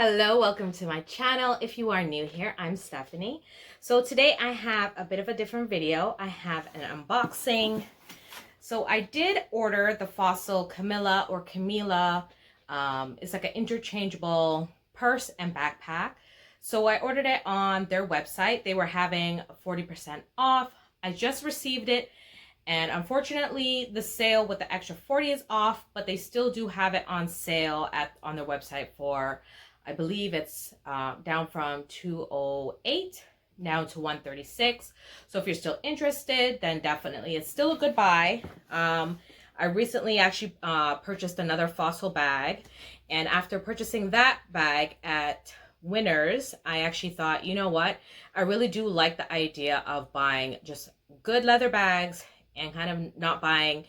Hello, welcome to my channel. If you are new here, I'm Stephanie. So today I have a bit of a different video. I have an unboxing. So I did order the Fossil Camilla or Camila. It's like an interchangeable purse and backpack. So I ordered it on their website. They were having 40% off. I just received it. And unfortunately, the sale with the extra 40 is off, but they still do have it on sale on their website for, I believe it's down from 208 down to 136. So if you're still interested, then definitely it's still a good buy. I recently actually purchased another Fossil bag, and after purchasing that bag at Winners, I actually thought, you know what, I really do like the idea of buying just good leather bags and kind of not buying,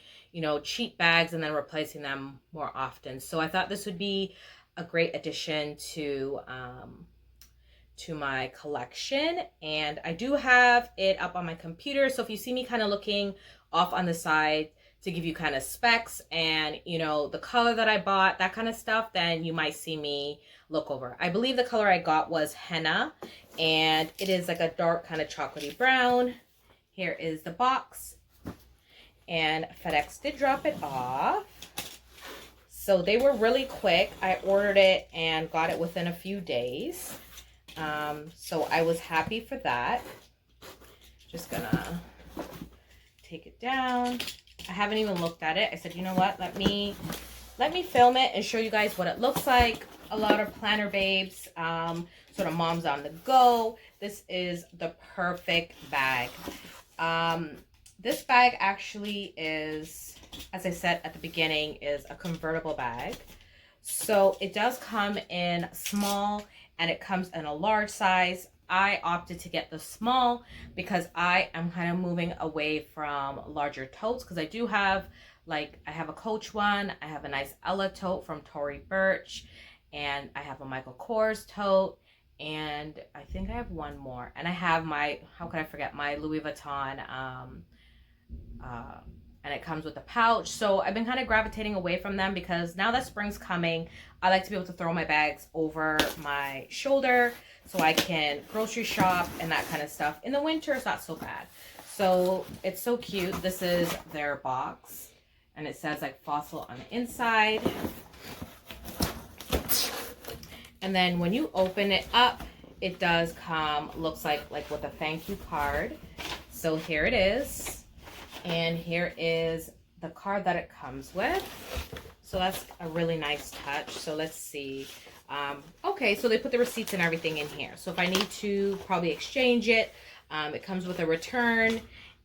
cheap bags and then replacing them more often. So I thought this would be a great addition to my collection. And I do have it up on my computer. So if you see me kind of looking off on the side to give you kind of specs and, the color that I bought, that kind of stuff, then you might see me look over. I believe the color I got was henna, and it is like a dark kind of chocolatey brown. Here is the box. And FedEx did drop it off. So they were really quick. I ordered it and got it within a few days. So I was happy for that. Just gonna take it down. I haven't even looked at it. I said, you know what? Let me film it and show you guys what it looks like. A lot of planner babes, sort of moms on the go. This is the perfect bag. This bag actually is, as I said at the beginning, is a convertible bag. So it does come in small and it comes in a large size. I opted to get the small because I am kind of moving away from larger totes, because I do have, I have a Coach one, I have a nice Ella tote from Tory Burch, and I have a Michael Kors tote, and I think I have one more. And I have my, how could I forget, my Louis Vuitton, and it comes with a pouch. So I've been kind of gravitating away from them because now that spring's coming, I like to be able to throw my bags over my shoulder so I can grocery shop and that kind of stuff. In the winter, it's not so bad. So it's so cute. This is their box, and it says Fossil on the inside. And then when you open it up, it does come, looks like with a thank you card. So here it is. And here is the card that it comes with. So that's a really nice touch. So let's see. Okay, so they put the receipts and everything in here. So if I need to probably exchange it, it comes with a return,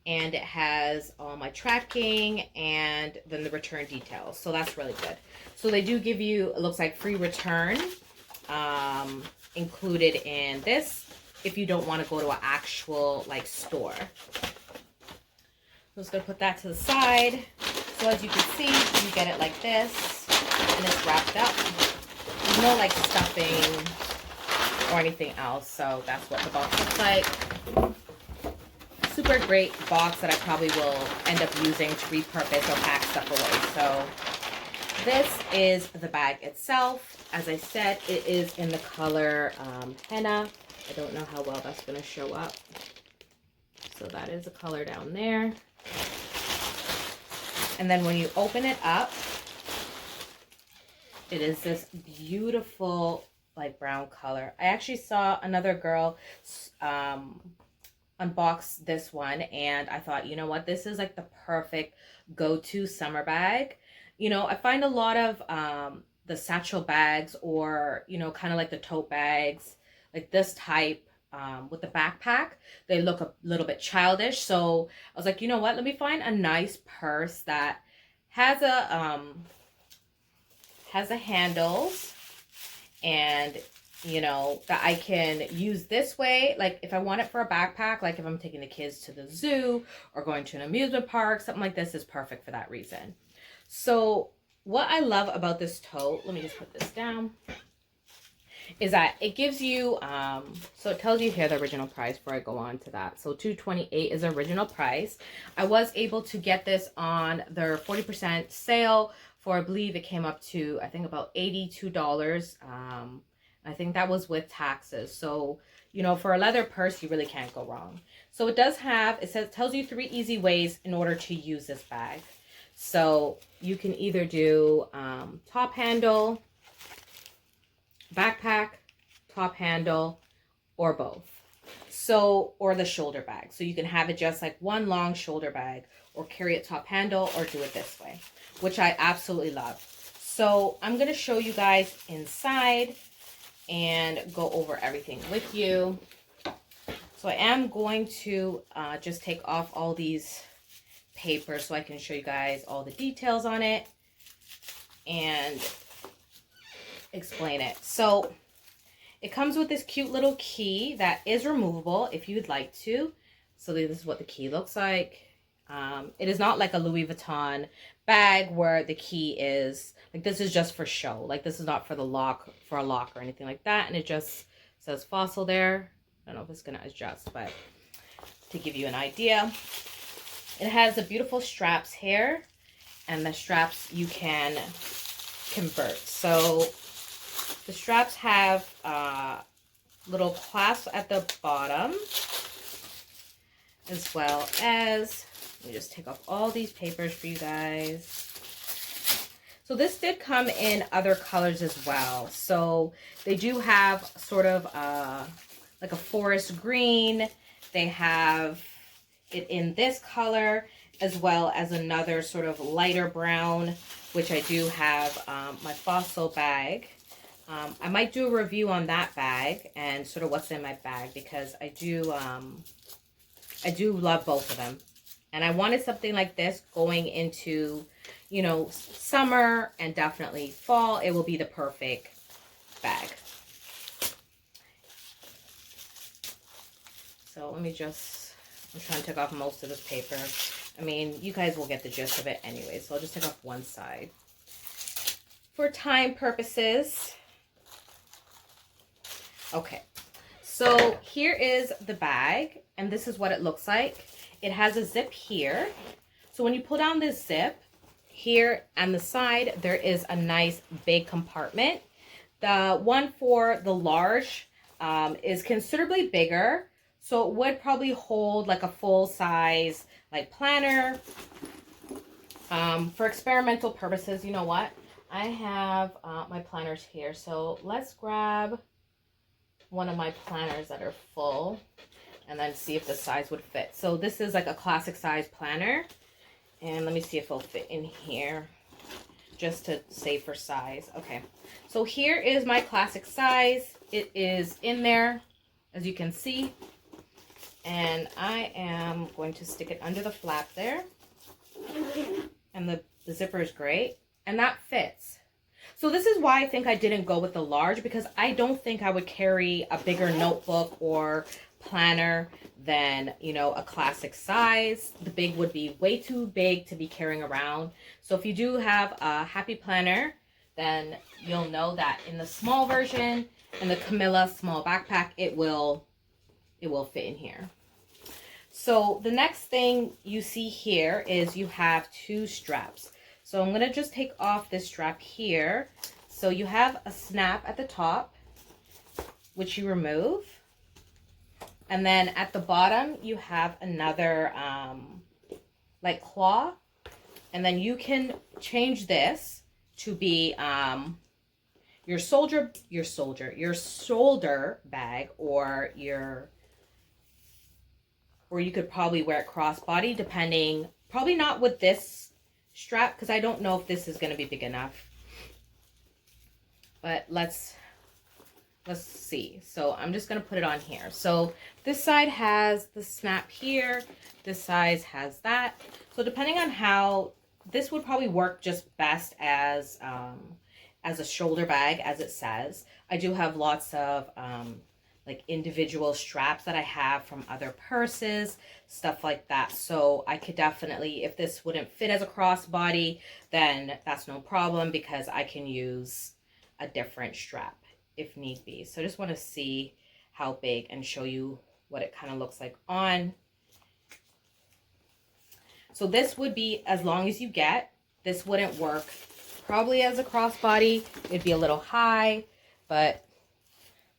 and it has all my tracking and then the return details. So that's really good. So they do give you, it looks like, free return included in this if you don't want to go to an actual store. I'm just going to put that to the side. So as you can see, you get it like this, and it's wrapped up. There's no stuffing or anything else. So that's what the box looks like. Super great box that I probably will end up using to repurpose or pack stuff away. So this is the bag itself. As I said, it is in the color henna. I don't know how well that's going to show up. So that is the color down there. And then when you open it up, it is this beautiful brown color. I actually saw another girl unbox this one, and I thought, you know what, this is the perfect go-to summer bag. I find a lot of the satchel bags, or kind of the tote bags, this type, with the backpack, they look a little bit childish. So I was like, you know what, let me find a nice purse that has a handles, and that I can use this way, if I want it for a backpack, if I'm taking the kids to the zoo or going to an amusement park, something like this is perfect for that reason. So what I love about this tote, let me just put this down, is that it gives you, so it tells you here the original price before I go on to that. So $228 is the original price. I was able to get this on their 40% sale for, I believe it came up to, I think, about $82. I think that was with taxes. So, you know, for a leather purse, you really can't go wrong. So it does have, it says, tells you 3 easy ways in order to use this bag. So you can either do top handle, backpack, top handle, or both. So, or the shoulder bag. So you can have it just like one long shoulder bag, or carry it top handle, or do it this way, which I absolutely love. So I'm going to show you guys inside and go over everything with you. So I am going to just take off all these papers so I can show you guys all the details on it and explain it. So it comes with this cute little key that is removable if you'd like to. So this is what the key looks like. It is not like a Louis Vuitton bag where the key is like, this is just for show. Like this is not for the lock, for a lock or anything like that. And it just says Fossil there. I don't know if it's going to adjust, but to give you an idea, it has the beautiful straps here, and the straps you can convert. So the straps have little clasps at the bottom, as well as, let me just take off all these papers for you guys. So this did come in other colors as well. So they do have sort of like a forest green. They have it in this color, as well as another sort of lighter brown, which I do have my Fossil bag. I might do a review on that bag and sort of what's in my bag, because I do love both of them. And I wanted something like this going into, you know, summer and definitely fall. It will be the perfect bag. So let me just, I'm trying to take off most of this paper. I mean, you guys will get the gist of it anyway. So I'll just take off one side. For time purposes. Okay. So here is the bag, and this is what it looks like. It has a zip here. So when you pull down this zip, here on the side, there is a nice big compartment. The one for the large is considerably bigger. So it would probably hold like a full size like planner. For experimental purposes, you know what? I have my planners here. So let's grab one of my planners that are full and then see if the size would fit. So this is like a classic size planner. And let me see if it'll fit in here, just to save for size. Okay, so here is my classic size. It is in there, as you can see. And I am going to stick it under the flap there. And the zipper is great. And that fits. So this is why I think I didn't go with the large, because I don't think I would carry a bigger notebook or planner than, you know, a classic size. The big would be way too big to be carrying around. So if you do have a Happy Planner, then you'll know that in the small version, in the Camilla small backpack, it will fit in here. So the next thing you see here is you have 2 straps. So I'm going to just take off this strap here. So you have a snap at the top, which you remove. And then at the bottom, you have another like claw. And then you can change this to be your shoulder bag, or you could probably wear it crossbody, depending, probably not with this strap, because I don't know if this is going to be big enough. But let's see. So I'm just going to put it on here. So this side has the snap here. This side has that. So depending on how, this would probably work just best as a shoulder bag, as it says. I do have lots of like individual straps that I have from other purses, stuff like that. So I could definitely, if this wouldn't fit as a crossbody, then that's no problem, because I can use a different strap if need be. So I just want to see how big and show you what it kind of looks like on. So this would be as long as you get. This wouldn't work probably as a crossbody. It'd be a little high, but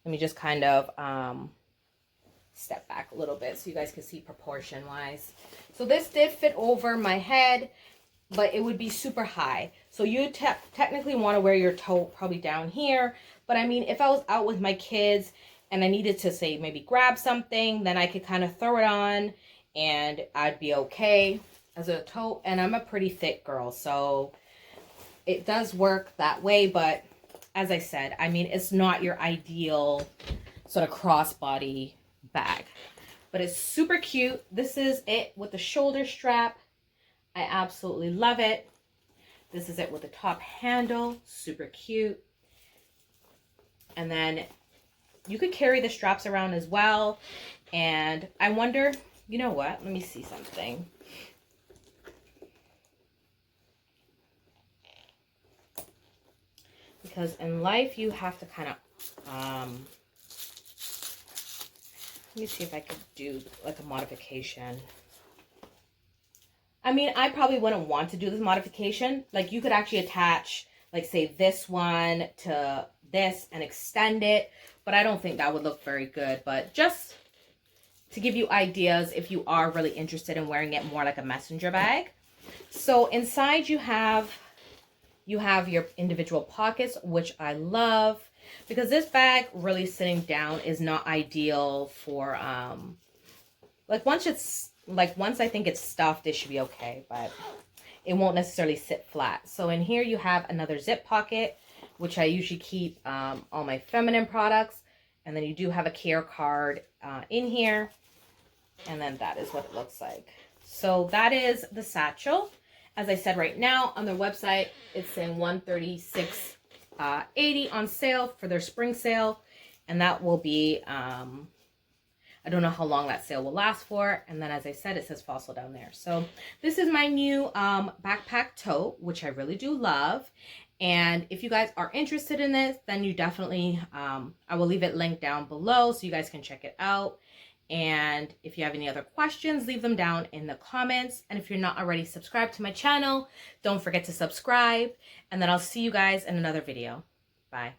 Let me just kind of step back a little bit so you guys can see proportion wise. So this did fit over my head, but it would be super high. So you technically want to wear your tote probably down here. But I mean, if I was out with my kids and I needed to say maybe grab something, then I could kind of throw it on and I'd be okay as a tote. And I'm a pretty thick girl, so it does work that way. But as I said, I mean, it's not your ideal sort of crossbody bag, but it's super cute. This is it with the shoulder strap. I absolutely love it. This is it with the top handle, super cute. And then you could carry the straps around as well. And I wonder, you know what? Let me see something. Because in life, you have to kind of, let me see if I could do like a modification. I mean, I probably wouldn't want to do this modification. Like, you could actually attach, like, say, this one to this and extend it. But I don't think that would look very good. But just to give you ideas if you are really interested in wearing it more like a messenger bag. So inside you have your individual pockets, which I love. Because this bag really sitting down is not ideal for, once I think it's stuffed, it should be okay, but it won't necessarily sit flat. So in here you have another zip pocket, which I usually keep all my feminine products. And then you do have a care card in here. And then that is what it looks like. So that is the satchel. As I said, right now on their website, it's saying $136.80 on sale for their spring sale. And that will be, I don't know how long that sale will last for. And then, as I said, it says Fossil down there. So this is my new backpack tote, which I really do love. And if you guys are interested in this, then you definitely, I will leave it linked down below so you guys can check it out. And if you have any other questions, leave them down in the comments. And if you're not already subscribed to my channel, don't forget to subscribe. And then I'll see you guys in another video. Bye.